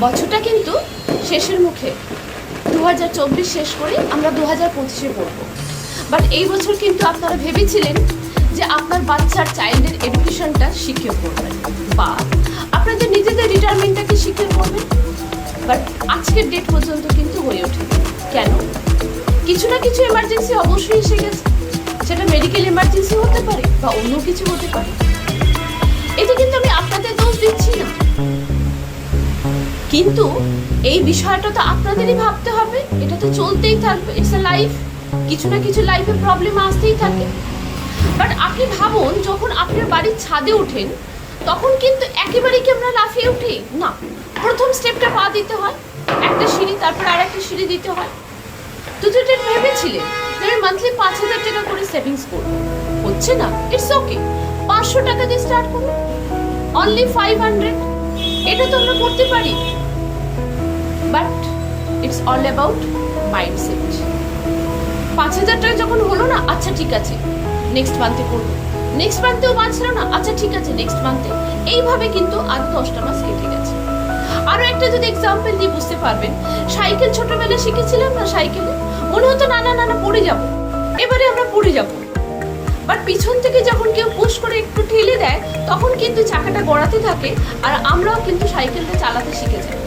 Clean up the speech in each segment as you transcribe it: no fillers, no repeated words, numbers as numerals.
বছরটা কিন্তু শেষের মুখে। 2024 শেষ করে আমরা 2025-এ পড়বো। বাট এই বছর কিন্তু আপনারা ভেবেছিলেন যে আপনার বাচ্চার চাইল্ডের এডুকেশনটা সিকিউর করবেন বা আপনাদের নিজেদের রিটায়ারমেন্টটাকে সিকিউর করবেন। বাট আজকের ডেট পর্যন্ত কিন্তু হয়ে ওঠে। কেন? কিছু না কিছু এমার্জেন্সি অবশ্যই এসে গেছে। সেটা মেডিকেল এমার্জেন্সি হতে পারে বা অন্য কিছু হতে পারে। এটা কিন্তু আমি আপনাদের দোষ দিচ্ছি না, কিন্তু এই বিষয়টা তো আপনাদেরই ভাবতে হবে। এটা তো চলতেই থাকবে, ইটস আ লাইফ। কিছু না কিছু লাইফে প্রবলেম আসতেই থাকে। বাট আপনি ভাবুন, যখন আপনার বাড়ির ছাদে ওঠেন তখন কিন্তু একেবারেই কি আমরা লাফিয়ে উঠি না। প্রথম স্টেপটা পা দিতে হয়, একটা সিঁড়ি, তারপর আর একটা সিঁড়ি দিতে হয়। তো যেটা ভেবেছিলেন আমি মান্থলি 5,000 টাকা করে সেভিংস করবো, হচ্ছে না, ইটস ওকে। 500 টাকা দিয়ে স্টার্ট করুন, অনলি 500। এটা তো আমরা করতে পারি। But it's all about mindset. 5,000 টাকা যখন হলো না, আচ্ছা ঠিক আছে নেক্সট মান্থে করবো। নেক্সট মান্থেও বাঁচল না, আচ্ছা ঠিক আছে নেক্সট মান্থে। এইভাবে কিন্তু আরো 10টা মাস কেটে গেছে। আরো একটা যদি এক্সাম্পল দিয়ে বুঝতে পারবেন, সাইকেল ছোটবেলায় শিখেছিলাম না, সাইকেলে মনে হতো না না না না পড়ে যাবো, এবারে আমরা পড়ে যাবো। বাট পিছন থেকে যখন কেউ পুশ করে একটু ঠেলে দেয় তখন কিন্তু চাকাটা গড়াতে থাকে আর আমরাও কিন্তু সাইকেলটা চালাতে শিখে যাই।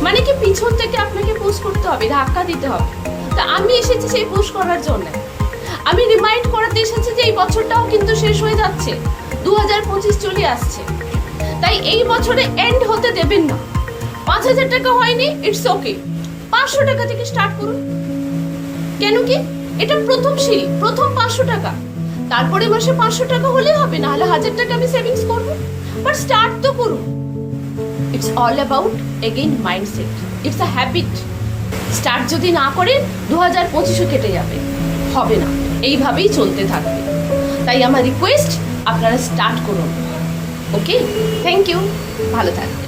মানে কি পিছন থেকে আপনাকে পুশ করতে হবে, ধাক্কা দিতে হবে। তা আমি এসেছি সেই পুশ করার জন্য। আমি রিমাইন্ড করাতে এসেছি যে এই বছরটাও কিন্তু শেষ হয়ে যাচ্ছে, 2025 চলে আসছে। তাই এই বছরে এন্ড হতে দেবেন না। 5,000 টাকা হয়নি, ইটস ওকে, 500 টাকা থেকে স্টার্ট করুন। কেন কি? এটা প্রথম সিঁড়ি, প্রথম 500 টাকা। তারপরে মাসে 500 টাকা হলে হবে, না হলে 1,000 টাকা আমি সেভিংস করবো। বাট স্টার্ট তো করুন। It's all about again mindset, it's a habit. Start যদি না করেন 2025 কেটে যাবে, হবে না, এইভাবেই চলতে থাকবে। তাই আমার রিকোয়েস্ট, আপনারা স্টার্ট করুন। ওকে, থ্যাংক ইউ, ভালো থাকবেন।